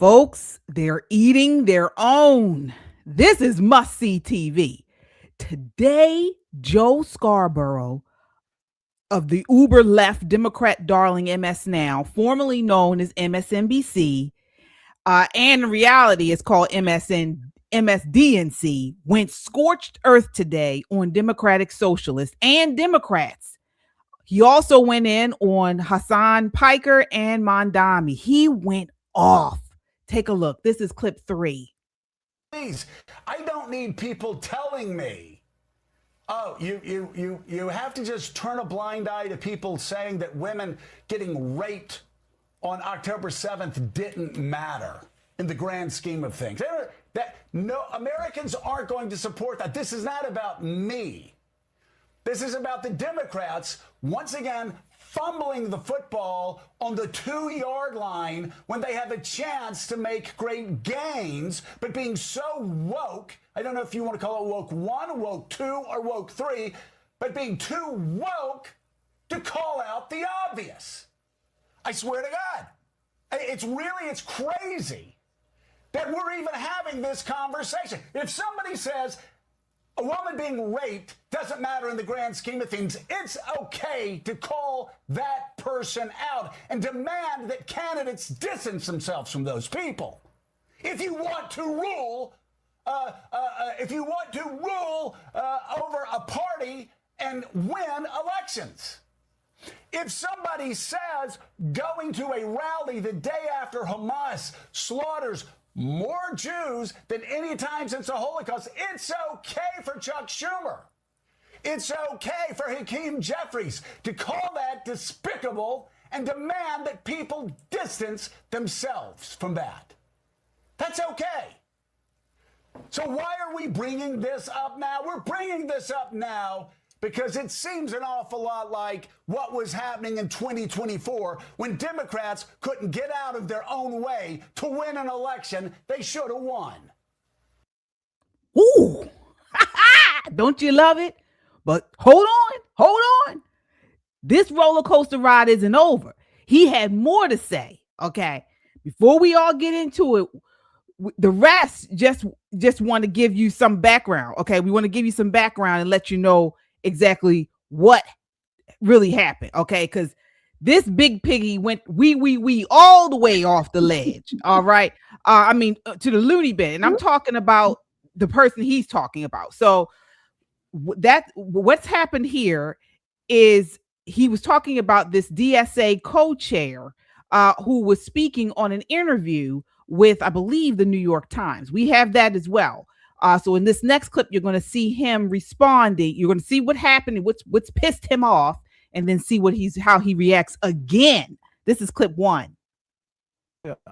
Folks, they're eating their own. This is must-see TV. Today, Joe Scarborough of the uber left Democrat darling MS Now, formerly known as MSNBC, and in reality it's called MSDNC, went scorched earth today on Democratic Socialists and Democrats. He also went in on Hassan Piker and Mamdani. He went off. Take a look. This is clip 3. Please, I don't need people telling me, oh, you have to just turn a blind eye to people saying that women getting raped on October 7th didn't matter in the grand scheme of things. That no, Americans aren't going to support that. This is not about me. This is about the Democrats, once again, fumbling the football on the 2-yard line when they have a chance to make great gains, but being so woke, I don't know if you want to call it woke 1, woke 2, or woke 3, but being too woke to call out the obvious. I swear to God. It's crazy that we're even having this conversation. If somebody says a woman being raped doesn't matter in the grand scheme of things, it's okay to call that person out and demand that candidates distance themselves from those people. If you want to rule, over a party and win elections. If somebody says going to a rally the day after Hamas slaughters more Jews than any time since the Holocaust, it's okay for Chuck Schumer. It's okay for Hakeem Jeffries to call that despicable and demand that people distance themselves from that. That's okay. So why are we bringing this up now? We're bringing this up now because it seems an awful lot like what was happening in 2024 when Democrats couldn't get out of their own way to win an election they should have won. Ooh, don't you love it? But hold on. This roller coaster ride isn't over. He had more to say, okay? Before we all get into it, the rest just want to give you some background, okay? We want to give you some background and let you know exactly what really happened, okay? Because this big piggy went we all the way off the ledge, all right? To the loony bin, and I'm talking about the person he's talking about. So what's happened here is he was talking about this DSA co-chair who was speaking on an interview with, I believe, the New York Times. We have that as well. So in this next clip, you're going to see him responding. You're going to see what happened and what's pissed him off, and then see how he reacts again. This is clip 1.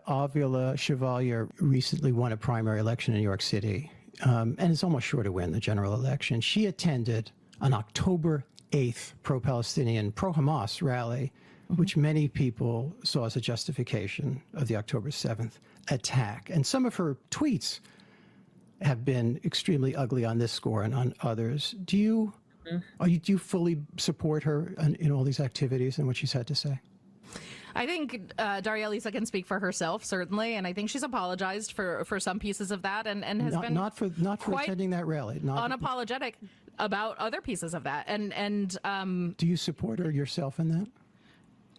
Avila Chevalier recently won a primary election in New York City, and is almost sure to win the general election. She attended an October 8th pro-Palestinian, pro-Hamas rally, which many people saw as a justification of the October 7th attack. And some of her tweets have been extremely ugly on this score and on others. Do you fully support her in all these activities and what she's had to say? I think Daria Lisa can speak for herself, certainly, and I think she's apologized for some pieces of that and has been not for attending that rally, unapologetic about other pieces of that. And do you support her yourself in that?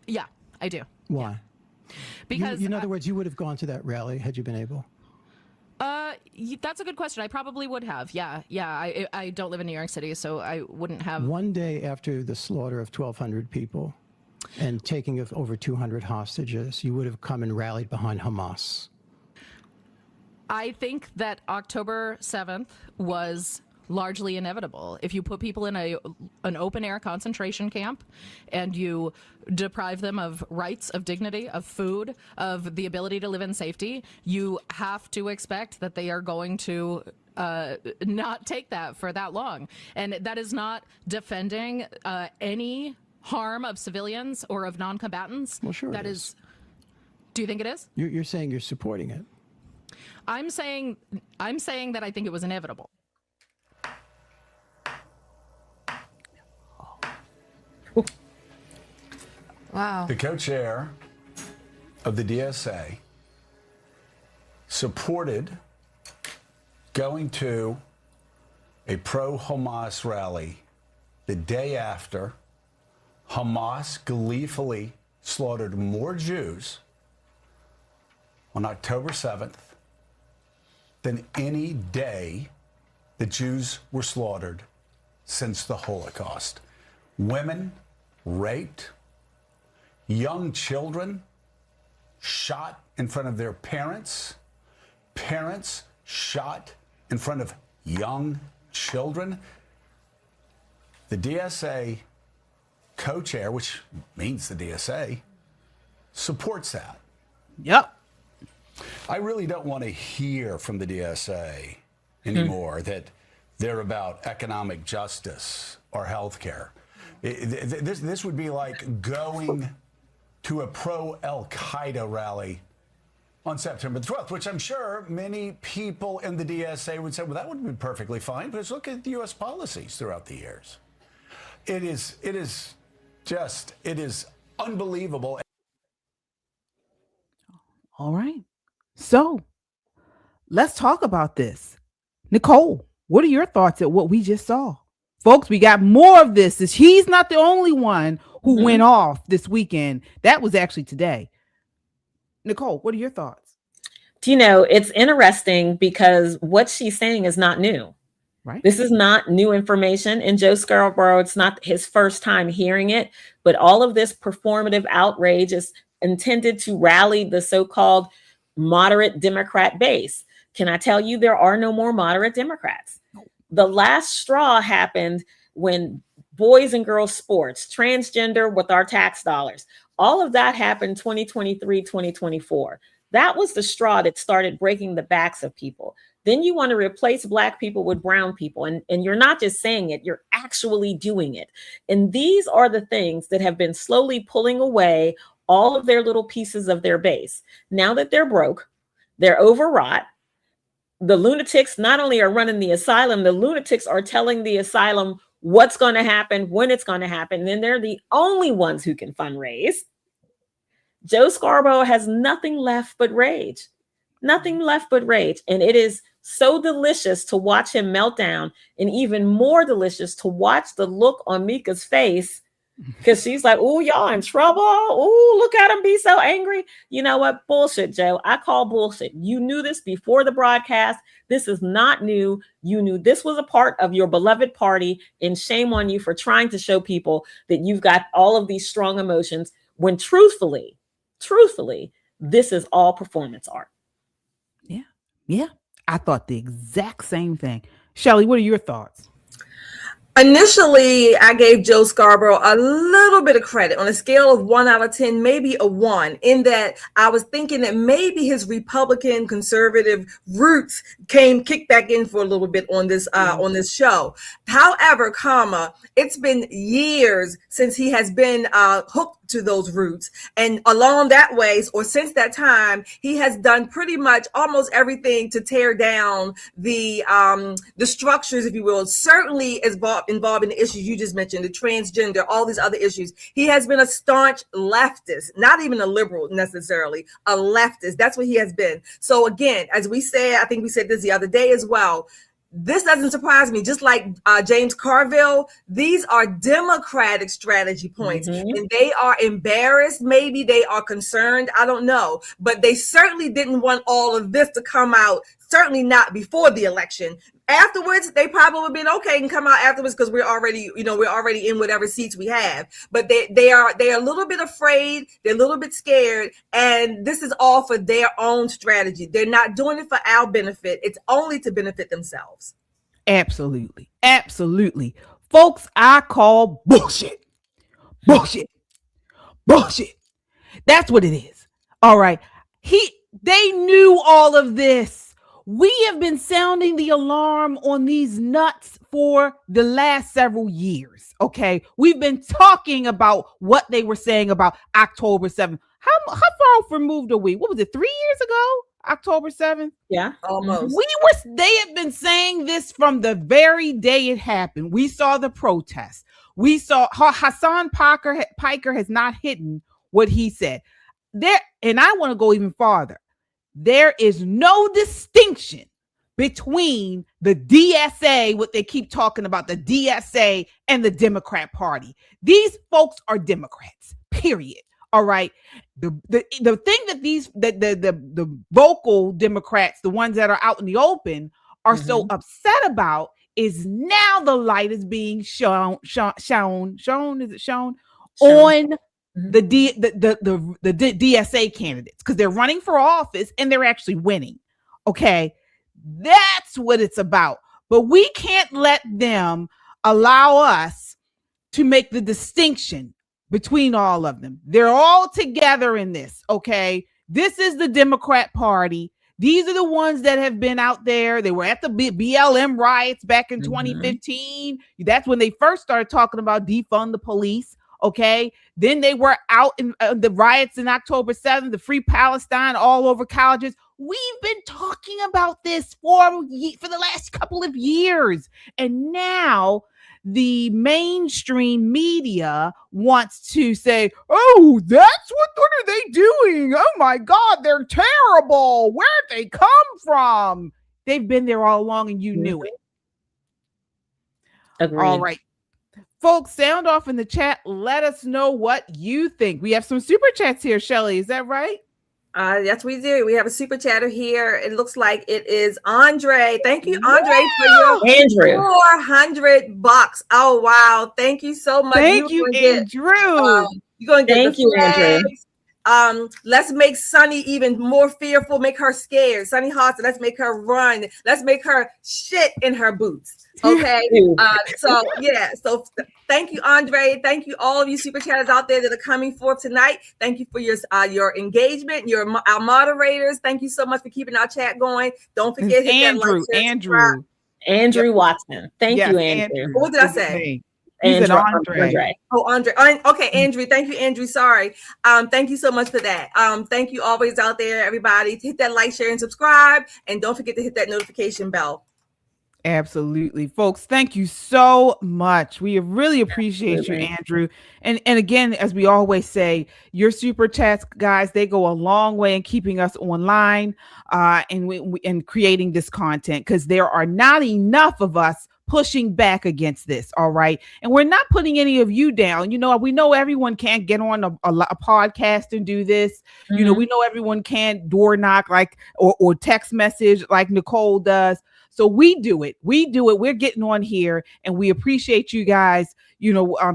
Yeah, I do. Why? Yeah. Because in other words, you would have gone to that rally had you been able. That's a good question. I probably would have. Yeah. I don't live in New York City, so I wouldn't have. One day after the slaughter of 1,200 people and taking of over 200 hostages, you would have come and rallied behind Hamas. I think that October 7th was largely inevitable. If you put people in an open-air concentration camp and you deprive them of rights, of dignity, of food, of the ability to live in safety, you have to expect that they are going to not take that for that long. And that is not defending any harm of civilians or of non-combatants. Well, sure that is. Do you think it is? You're saying you're supporting it. I'm saying that I think it was inevitable. Wow. The co-chair of the DSA supported going to a pro-Hamas rally the day after Hamas gleefully slaughtered more Jews on October 7th than any day the Jews were slaughtered since the Holocaust. Women raped, young children shot in front of their parents, parents shot in front of young children. The DSA co-chair, which means the DSA, supports that. Yep. I really don't want to hear from the DSA anymore that they're about economic justice or health care. This would be like going to a pro-Al-Qaeda rally on September the 12th, which I'm sure many people in the DSA would say, well, that would have been perfectly fine, but let's look at the U.S. policies throughout the years. It is unbelievable. All right. So let's talk about this. Nicole, what are your thoughts at what we just saw? Folks, we got more of this. He's not the only one who went off this weekend. That was actually today. Nicole, what are your thoughts? You know, it's interesting because what she's saying is not new. Right. This is not new information. And Joe Scarborough, it's not his first time hearing it, but all of this performative outrage is intended to rally the so-called moderate Democrat base. Can I tell you, there are no more moderate Democrats. The last straw happened when boys and girls sports, transgender with our tax dollars, all of that happened 2023, 2024. That was the straw that started breaking the backs of people. Then you want to replace Black people with brown people. And you're not just saying it, you're actually doing it. And these are the things that have been slowly pulling away all of their little pieces of their base. Now that they're broke, they're overwrought. The lunatics not only are running the asylum, the lunatics are telling the asylum what's going to happen, when it's going to happen. Then they're the only ones who can fundraise. Joe Scarborough has nothing left but rage. Nothing left but rage. And it is so delicious to watch him melt down, and even more delicious to watch the look on Mika's face, because she's like, oh, y'all in trouble. Oh, look at him be so angry. You know what? Bullshit, Joe. I call bullshit. You knew this before the broadcast. This is not new. You knew this was a part of your beloved party, and shame on you for trying to show people that you've got all of these strong emotions when truthfully, this is all performance art. Yeah. I thought the exact same thing. Shelley, what are your thoughts? Initially, I gave Joe Scarborough a little bit of credit on a scale of 1 out of 10, maybe a 1, in that I was thinking that maybe his Republican conservative roots kicked back in for a little bit on this show. However, it's been years since he has been hooked to those roots, and along that ways, or since that time, he has done pretty much almost everything to tear down the structures, if you will. Certainly involved in the issues you just mentioned, the transgender, all these other issues. He has been a staunch leftist, not even a liberal necessarily, a leftist. That's what he has been. So again, as we said, I think we said this the other day as well, this doesn't surprise me. Just like James Carville, these are Democratic strategy points, and they are embarrassed. Maybe they are concerned. I don't know, but they certainly didn't want all of this to come out. Certainly not before the election. Afterwards, they probably would have been okay and come out afterwards because we're already in whatever seats we have. But they are a little bit afraid. They're a little bit scared, and this is all for their own strategy. They're not doing it for our benefit. It's only to benefit themselves. Absolutely. Folks, I call bullshit. That's what it is. All right. They knew all of this. We have been sounding the alarm on these nuts for the last several years. Okay. We've been talking about what they were saying about October 7th. How far removed are we? What was it? 3 years ago? October 7th? Yeah, almost. They have been saying this from the very day it happened. We saw the protests. We saw how Hassan Piker has not hidden what he said. And I want to go even farther. there is no distinction between the DSA, what they keep talking about, the DSA and the Democrat Party. These folks are Democrats, period. All right. The thing that the vocal Democrats, the ones that are out in the open, are so upset about is now the light is being shown on the DSA candidates, because they're running for office and they're actually winning. Okay. That's what it's about. But we can't let them allow us to make the distinction between all of them. They're all together in this. Okay. This is the Democrat Party. These are the ones that have been out there. They were at the BLM riots back in 2015. That's when they first started talking about defund the police. Okay. Then they were out in the riots in October 7th, the Free Palestine all over colleges. We've been talking about this for the last couple of years. And now the mainstream media wants to say, oh, what are they doing? Oh my God, they're terrible. Where'd they come from? They've been there all along and you knew it. Agreed. All right. Folks, sound off in the chat. Let us know what you think. We have some super chats here, Shelly. Is that right? Yes, we do. We have a super chatter here. It looks like it is Andre. Thank you, Andre, for your $400. Oh, wow. Thank you so much. Thank you, Andrew. You're going to get Thank you, Andrew. Let's make Sunny even more fearful, make her scared. Sunny Hudson, let's make her run. Let's make her shit in her boots. Okay. So thank you, Andre. Thank you, all of you super chatters out there that are coming forth tonight. Thank you for your engagement, our moderators. Thank you so much for keeping our chat going. Don't forget Andrew Watson. Thank you, Andrew. What did I say? Andre. Oh, Andre. Okay, Andrew. Thank you, Andrew. Sorry. Thank you so much for that. Thank you always out there, everybody. Hit that like, share, and subscribe. And don't forget to hit that notification bell. Absolutely, folks. Thank you so much. We really appreciate you, Andrew. And again, as we always say, your super chats, guys, they go a long way in keeping us online and creating this content, because there are not enough of us pushing back against this. All right. And we're not putting any of you down. You know, we know everyone can't get on a podcast and do this. You know, we know everyone can't door knock or text message like Nicole does. So we do it. We're getting on here, and we appreciate you guys,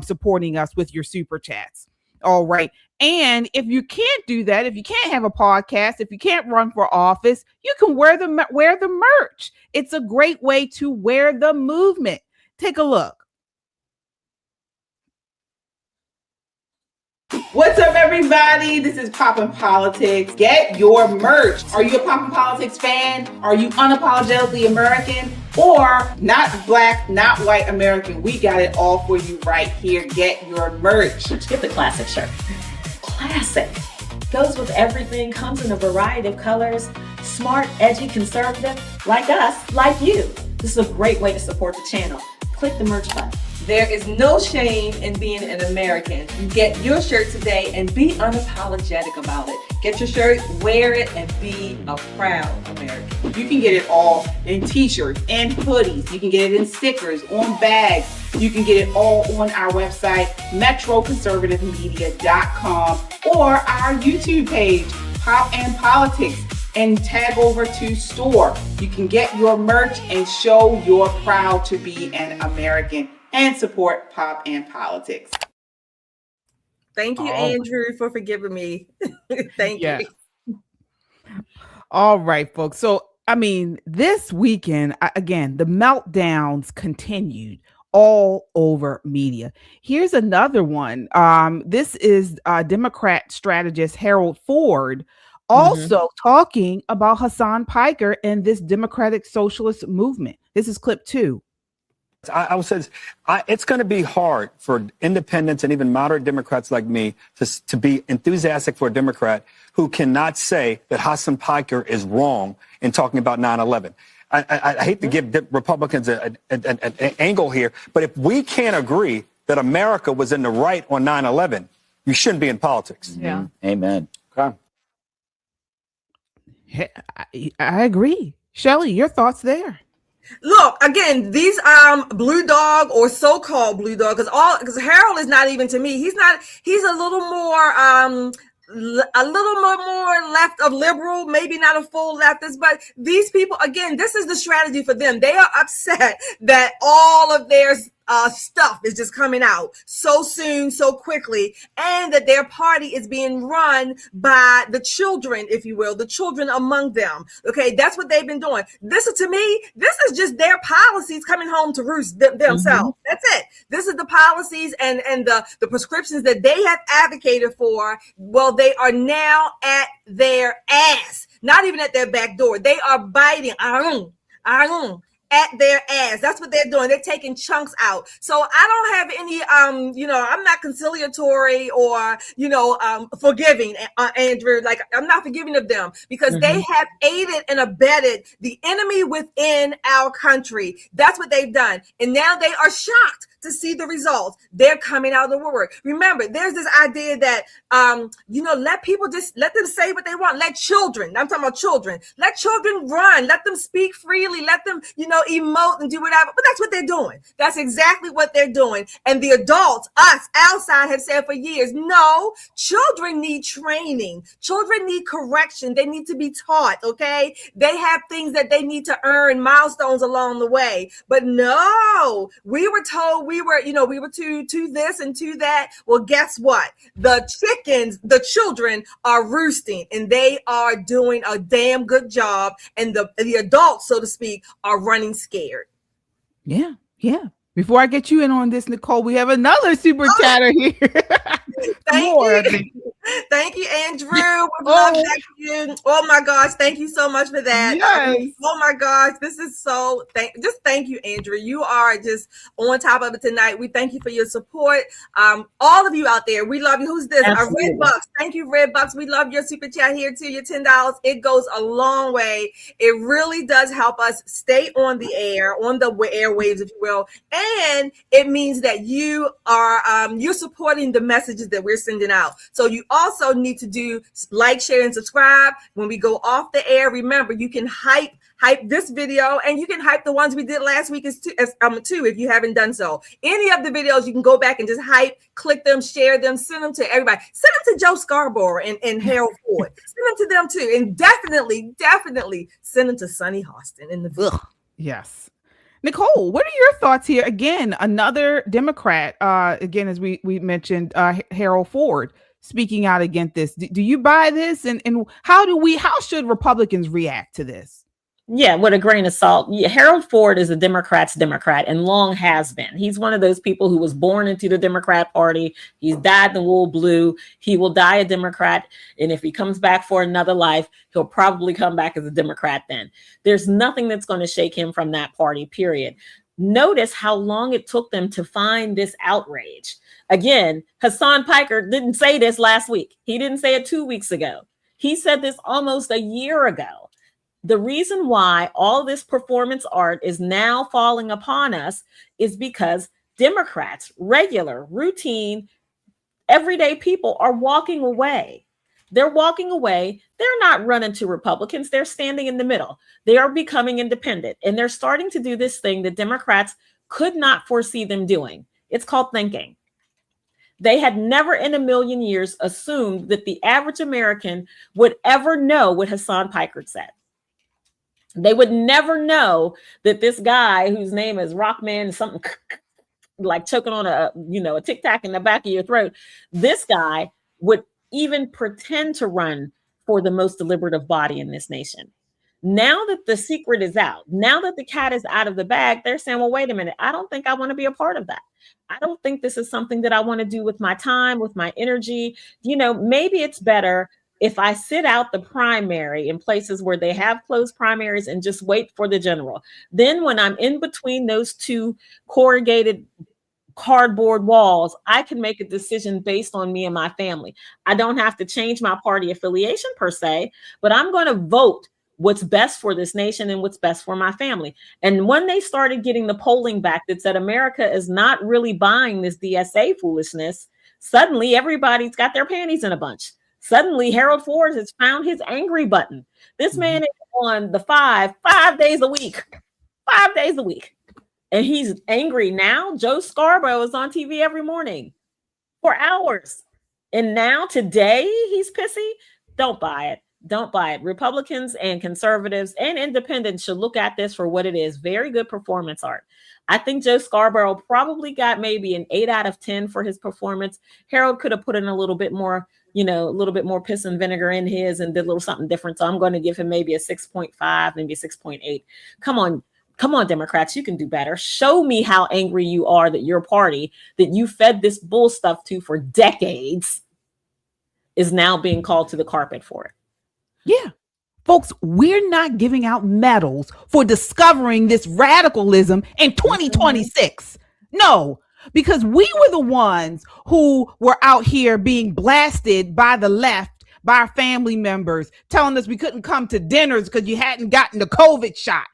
supporting us with your super chats. All right. And if you can't do that, if you can't have a podcast, if you can't run for office, you can wear the merch. It's a great way to wear the movement. Take a look. What's up, everybody? This is Poppin' Politics. Get your merch. Are you a Poppin' Politics fan? Are you unapologetically American? Or not black, not white American? We got it all for you right here. Get your merch. Get the classic shirt. Classic. Goes with everything, comes in a variety of colors. Smart, edgy, conservative, like us, like you. This is a great way to support the channel. Click the merch button. There is no shame in being an American. You get your shirt today and be unapologetic about it. Get your shirt, wear it, and be a proud American. You can get it all in t-shirts and hoodies. You can get it in stickers, on bags. You can get it all on our website, metroconservativemedia.com, or our YouTube page, Pop and Politics, and tag over to store. You can get your merch and show you're proud to be an American and support Pop and Politics. Thank you, Andrew, for forgiving me. Thank you. All right, folks. So, this weekend, again, the meltdowns continued all over media. Here's another one. This is Democrat strategist Harold Ford also talking about Hassan Piker and this Democratic Socialist movement. This is clip 2. I would say it's going to be hard for independents and even moderate Democrats like me to be enthusiastic for a Democrat who cannot say that Hassan Piker is wrong in talking about 9/11. I hate to give Republicans an angle here, but if we can't agree that America was in the right on 9/11, you shouldn't be in politics. Yeah. Amen. Okay. I agree. Shelley, your thoughts there? Look, again, these blue dog or so-called blue dog, because Harold is not even, to me, he's a little more more left of liberal, maybe not a full leftist, but these people, again, this is the strategy for them. They are upset that all of their stuff is just coming out so soon, so quickly, and that their party is being run by the children, if you will, the children among them. Okay, that's what they've been doing. This is, to me, this is just their policies coming home to roost themselves. Mm-hmm. That's it. This is the policies and the prescriptions that they have advocated for. Well, they are now at their ass, not even at their back door. They are biting. At their ass. That's what they're doing. They're taking chunks out. So I don't have any, I'm not conciliatory or, forgiving, Andrew. Like, I'm not forgiving of them because they have aided and abetted the enemy within our country. That's what they've done. And now they are shocked to see the results. They're coming out of the woodwork. Remember, there's this idea that, let people just let them say what they want. Let children, I'm talking about children, let children run, let them speak freely, let them, emote and do whatever. But that's what they're doing. That's exactly what they're doing. And the adults, us outside, have said for years, no, children need training. Children need correction. They need to be taught. Okay. They have things that they need to earn, milestones along the way. But no, we were told we were to this and to that. Well, guess what? The children are roosting, and they are doing a damn good job. And the adults, so to speak, are running scared. Yeah. Before I get you in on this, Nicole, we have another super chatter here. Thank you, Andrew. We love you. Oh my gosh, thank you so much for that. Yes. Oh my gosh, this is so. Thank you, Andrew. You are just on top of it tonight. We thank you for your support. All of you out there, we love you. Who's this? Red Bucks. Thank you, Red Bucks. We love your super chat here too. Your $10. It goes a long way. It really does help us stay on the air, on the airwaves, if you will, and it means that you are you're supporting the messages that we're sending out. So you also need to do like, share, and subscribe. When we go off the air, remember, you can hype this video, and you can hype the ones we did last week too, if you haven't done so. Any of the videos, you can go back and just hype, click them, share them, send them to everybody. Send them to Joe Scarborough and Harold Ford. Send them to them too. And definitely send them to Sonny Hostin in the Yes. Nicole, what are your thoughts here? Again, another Democrat, again, as we mentioned, Harold Ford, speaking out against this. Do you buy this? And how should Republicans react to this? Yeah, with a grain of salt. Yeah, Harold Ford is a Democrat's Democrat and long has been. He's one of those people who was born into the Democrat Party. He's dyed the wool blue. He will die a Democrat. And if he comes back for another life, he'll probably come back as a Democrat then. There's nothing that's going to shake him from that party, period. Notice how long it took them to find this outrage. Again, Hassan Piker didn't say this last week. He didn't say it 2 weeks ago. He said this almost a year ago. The reason why all this performance art is now falling upon us is because Democrats, regular, routine, everyday people are walking away. They're walking away. They're not running to Republicans. They're standing in the middle. They are becoming independent. And they're starting to do this thing that Democrats could not foresee them doing. It's called thinking. They had never in a million years assumed that the average American would ever know what Hassan Piker said. They would never know that this guy whose name is Rockman, something like choking on a Tic Tac in the back of your throat, this guy would even pretend to run for the most deliberative body in this nation. Now that the secret is out, now that the cat is out of the bag, they're saying, well, wait a minute, I don't think I want to be a part of that. I don't think this is something that I want to do with my time, with my energy. Maybe it's better if I sit out the primary in places where they have closed primaries and just wait for the general. Then when I'm in between those two corrugated cardboard walls, I can make a decision based on me and my family. I don't have to change my party affiliation per se, but I'm going to vote what's best for this nation and what's best for my family. And when they started getting the polling back that said America is not really buying this DSA foolishness, suddenly everybody's got their panties in a bunch. Suddenly, Harold Ford has found his angry button. This man is on the 5 days a week. 5 days a week. And he's angry now. Joe Scarborough is on TV every morning for hours. And now today he's pissy. Don't buy it. Don't buy it. Republicans and conservatives and independents should look at this for what it is. Very good performance art. I think Joe Scarborough probably got maybe an 8 out of 10 for his performance. Harold could have put in a little bit more, a little bit more piss and vinegar in his and did a little something different. So I'm going to give him maybe a 6.5, maybe a 6.8. Come on, Democrats, you can do better. Show me how angry you are that your party that you fed this bull stuff to for decades is now being called to the carpet for it. Yeah. Folks, we're not giving out medals for discovering this radicalism in 2026. No, because we were the ones who were out here being blasted by the left, by our family members, telling us we couldn't come to dinners because you hadn't gotten the COVID shot.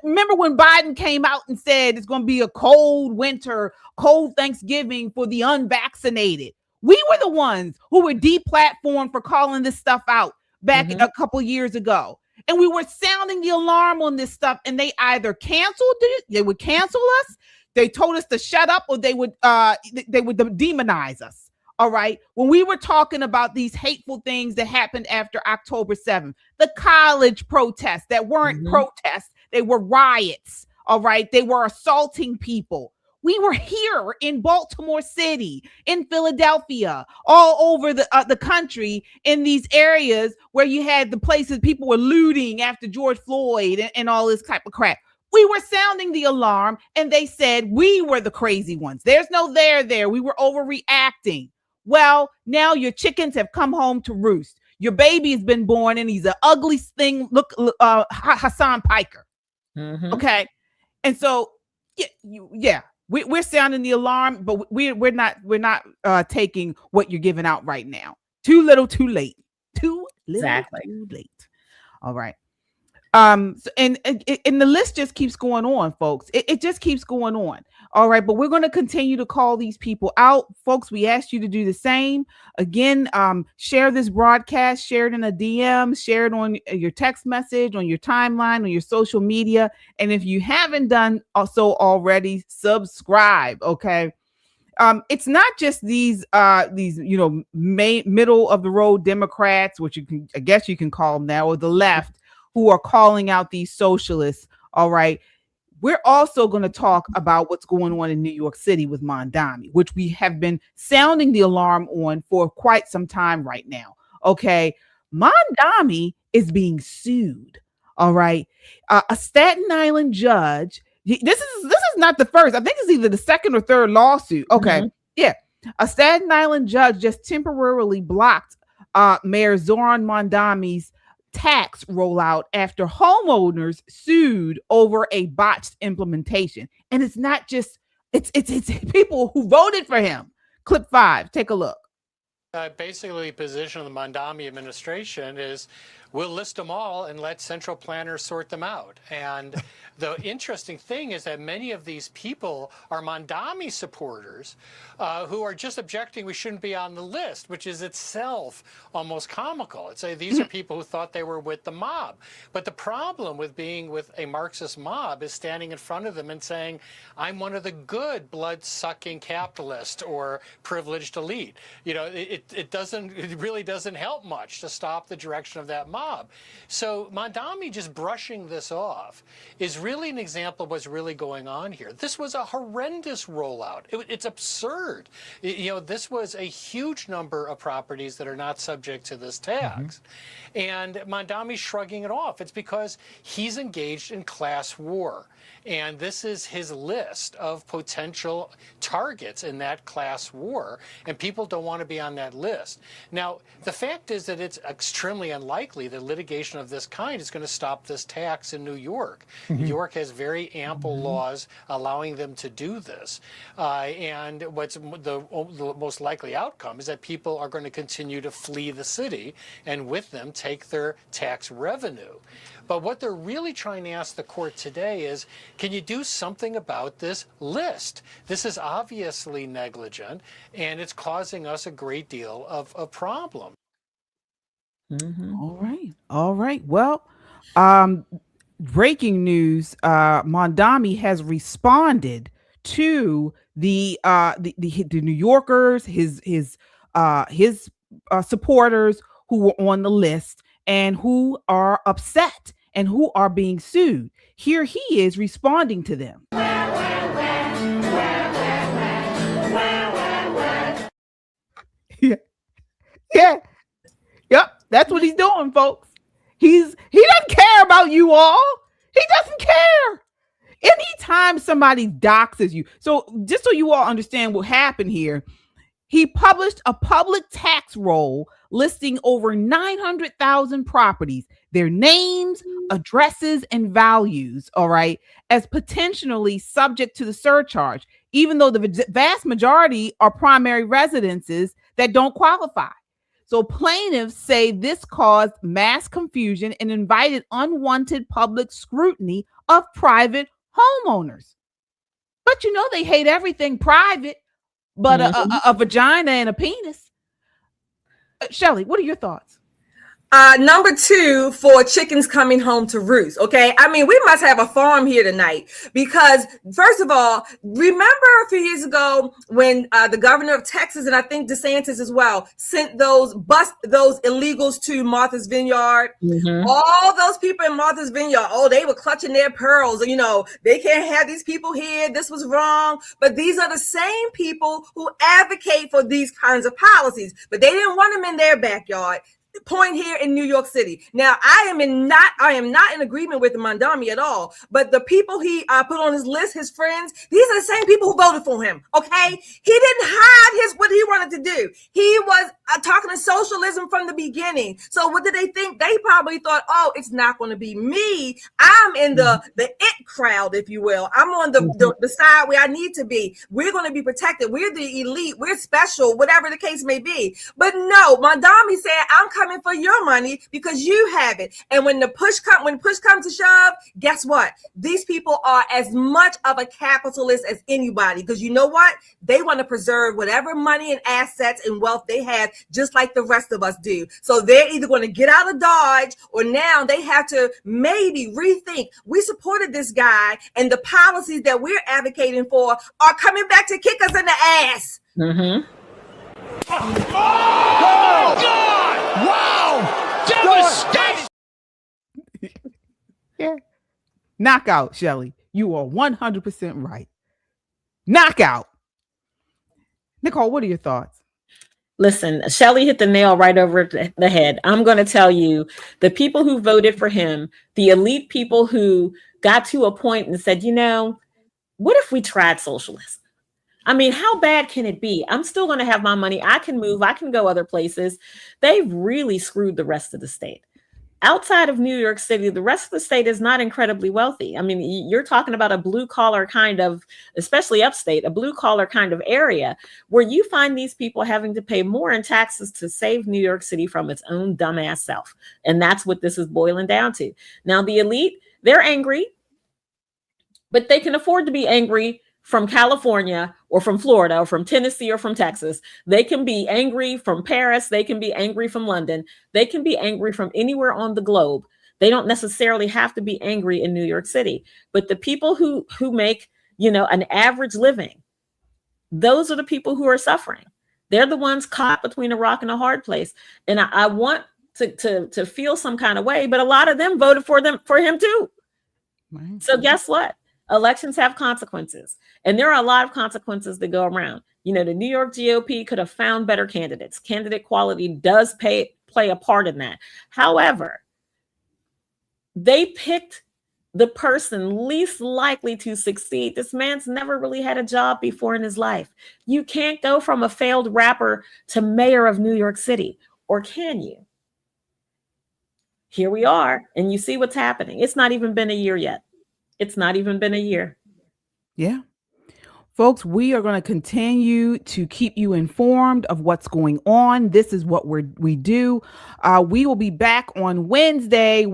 Remember when Biden came out and said it's going to be a cold winter, cold Thanksgiving for the unvaccinated? We were the ones who were deplatformed for calling this stuff out back a couple years ago. And we were sounding the alarm on this stuff, and they either canceled it, they would cancel us, they told us to shut up, or they would demonize us. All right. When we were talking about these hateful things that happened after October 7th, the college protests that weren't protests, they were riots. All right. They were assaulting people. We were here in Baltimore City, in Philadelphia, all over the country, in these areas where you had the places people were looting after George Floyd and all this type of crap. We were sounding the alarm, and they said we were the crazy ones. There's no there. We were overreacting. Well, now your chickens have come home to roost. Your baby has been born, and he's an ugly thing. Look, Hassan Piker. Okay. And so, we're sounding the alarm, but we're not taking what you're giving out right now. Too little, too late. Too late. All right. And the list just keeps going on, folks. It just keeps going on. All right. But we're going to continue to call these people out. Folks, we asked you to do the same. Again, share this broadcast, share it in a DM, share it on your text message, on your timeline, on your social media. And if you haven't done so already, subscribe. Okay. It's not just these middle of the road Democrats, which I guess you can call them now, or the left, who are calling out these socialists. All right. We're also going to talk about what's going on in New York City with Mamdani, which we have been sounding the alarm on for quite some time right now. Okay. Mamdani is being sued. All right. A Staten Island judge. This is not the first. I think it's either the second or third lawsuit. Okay. Yeah. A Staten Island judge just temporarily blocked Mayor Zohran Mamdani's tax rollout after homeowners sued over a botched implementation. And it's not just it's people who voted for him. Clip 5, take a look. Basically, the position of the Mamdani administration is we'll list them all and let central planners sort them out. And the interesting thing is that many of these people are Mamdani supporters who are just objecting we shouldn't be on the list, which is itself almost comical. It's these are people who thought they were with the mob. But the problem with being with a Marxist mob is standing in front of them and saying, I'm one of the good blood-sucking capitalists or privileged elite. It really doesn't help much to stop the direction of that mob. So Mamdani just brushing this off is really an example of what's really going on here. This was a horrendous rollout. It's absurd. This was a huge number of properties that are not subject to this tax. And Mamdani's shrugging it off. It's because he's engaged in class war. And this is his list of potential targets in that class war. And people don't want to be on that list. Now, the fact is that it's extremely unlikely that litigation of this kind is going to stop this tax in New York. New York has very ample laws allowing them to do this. And what's the most likely outcome is that people are going to continue to flee the city and with them take their tax revenue. But what they're really trying to ask the court today is, can you do something about this list? This is obviously negligent, and it's causing us a great deal of problems. All right. All right. Well, breaking news, Mamdani has responded to the New Yorkers, his supporters who were on the list and who are upset and who are being sued. Here he is responding to them. Yeah. Yep. That's what he's doing, folks. He doesn't care about you all. He doesn't care. Anytime somebody doxes you. So just so you all understand what happened here, he published a public tax roll listing over 900,000 properties, their names, addresses, and values, all right, as potentially subject to the surcharge, even though the vast majority are primary residences that don't qualify. So plaintiffs say this caused mass confusion and invited unwanted public scrutiny of private homeowners. But you know they hate everything private, but a vagina and a penis. Shelley, what are your thoughts? Number 2 for chickens coming home to roost. Okay. I mean, we must have a farm here tonight because first of all, remember a few years ago when the governor of Texas, and I think DeSantis as well, sent those illegals to Martha's Vineyard. All those people in Martha's Vineyard, they were clutching their pearls. You know, they can't have these people here. This was wrong. But these are the same people who advocate for these kinds of policies, but they didn't want them in their backyard. Point here in New York City. Now, I am not in agreement with Mamdani at all, but the people he put on his list, his friends, these are the same people who voted for him. Okay, he didn't hide what he wanted to do. He was talking to socialism from the beginning. So what did they think? They probably thought, it's not going to be me. I'm in the it crowd, if you will. I'm on the side where I need to be. We're going to be protected. We're the elite. We're special, whatever the case may be. But no, Mamdani said, I'm coming for your money because you have it. And when push comes to shove, guess what? These people are as much of a capitalist as anybody, because you know what? They want to preserve whatever money and assets and wealth they have, just like the rest of us do. So they're either going to get out of Dodge, or now they have to maybe rethink. We supported this guy, and the policies that we're advocating for are coming back to kick us in the ass. Oh, God! Wow! Devastation! Yeah. Knockout, Shelley. You are 100% right. Knockout. Nicole, what are your thoughts? Listen, Shelley hit the nail right over the head. I'm going to tell you, the people who voted for him, the elite people who got to a point and said, what if we tried socialism? I mean, how bad can it be? I'm still going to have my money. I can move. I can go other places. They've really screwed the rest of the state. Outside of New York City, the rest of the state is not incredibly wealthy. I mean, you're talking about a blue collar kind of, especially upstate, a blue collar kind of area where you find these people having to pay more in taxes to save New York City from its own dumbass self. And that's what this is boiling down to. Now, the elite, they're angry, but they can afford to be angry from California or from Florida or from Tennessee or from Texas. They can be angry from Paris. They can be angry from London. They can be angry from anywhere on the globe. They don't necessarily have to be angry in New York City. But the people who make, an average living, those are the people who are suffering. They're the ones caught between a rock and a hard place. And I want to feel some kind of way, but a lot of them voted for him too. Right. So guess what? Elections have consequences, and there are a lot of consequences that go around. The New York GOP could have found better candidates. Candidate quality does play a part in that. However, they picked the person least likely to succeed. This man's never really had a job before in his life. You can't go from a failed rapper to mayor of New York City, or can you? Here we are, and you see what's happening. It's not even been a year yet. It's not even been a year. Yeah. Folks, we are going to continue to keep you informed of what's going on. This is what we do. We will be back on Wednesday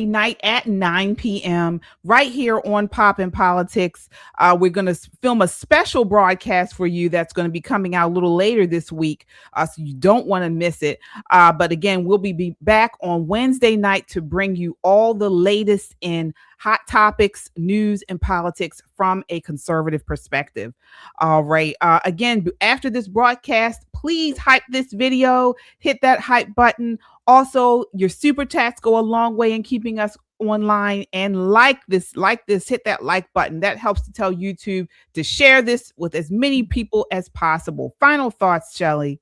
night at 9 p.m. right here on Pop and Politics. We're going to film a special broadcast for you that's going to be coming out a little later this week, so you don't want to miss it. But again, we'll be back on Wednesday night to bring you all the latest in hot topics, news, and politics from a conservative perspective. All right. Again, after this broadcast, please hype this video, hit that hype button. Also, your super chats go a long way in keeping us online, and like this, hit that like button. That helps to tell YouTube to share this with as many people as possible. Final thoughts, Shelley.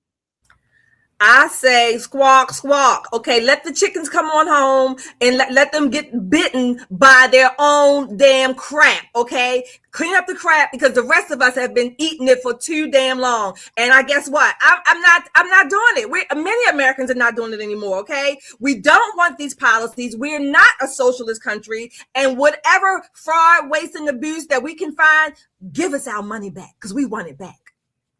I say squawk, squawk. Okay, let the chickens come on home and let them get bitten by their own damn crap. Okay, clean up the crap, because the rest of us have been eating it for too damn long. And I guess what? I'm not doing it. Many Americans are not doing it anymore. Okay, we don't want these policies. We're not a socialist country, and whatever fraud, waste, and abuse that we can find, give us our money back, because we want it back.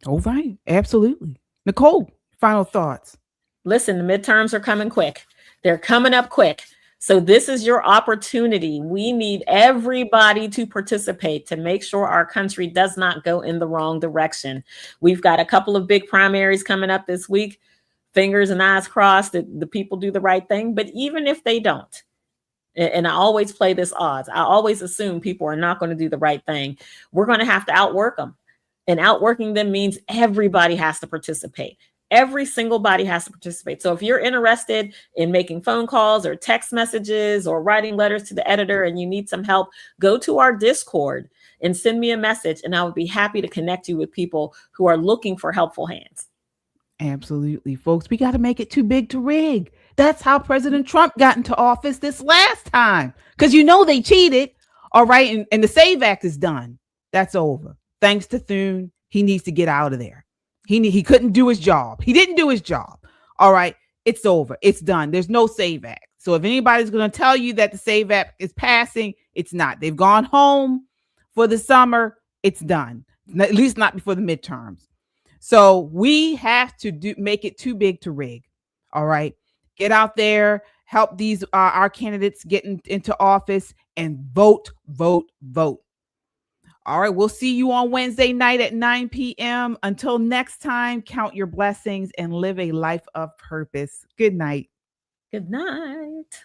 All right, absolutely, Nicole. Final thoughts. Listen, the midterms are coming quick. They're coming up quick. So this is your opportunity. We need everybody to participate to make sure our country does not go in the wrong direction. We've got a couple of big primaries coming up this week. Fingers and eyes crossed that the people do the right thing. But even if they don't, and I always play this odds, I always assume people are not going to do the right thing, we're going to have to outwork them. And outworking them means everybody has to participate. Every single body has to participate. So if you're interested in making phone calls or text messages or writing letters to the editor and you need some help, go to our Discord and send me a message, and I would be happy to connect you with people who are looking for helpful hands. Absolutely, folks. We got to make it too big to rig. That's how President Trump got into office this last time, because they cheated. All right. And the SAVE Act is done. That's over. Thanks to Thune. He needs to get out of there. He couldn't do his job. He didn't do his job. All right. It's over. It's done. There's no SAVE Act. So if anybody's going to tell you that the SAVE Act is passing, it's not. They've gone home for the summer. It's done. At least not before the midterms. So we have to make it too big to rig. All right. Get out there, help these our candidates get into office, and vote. All right, we'll see you on Wednesday night at 9 p.m. Until next time, count your blessings and live a life of purpose. Good night. Good night.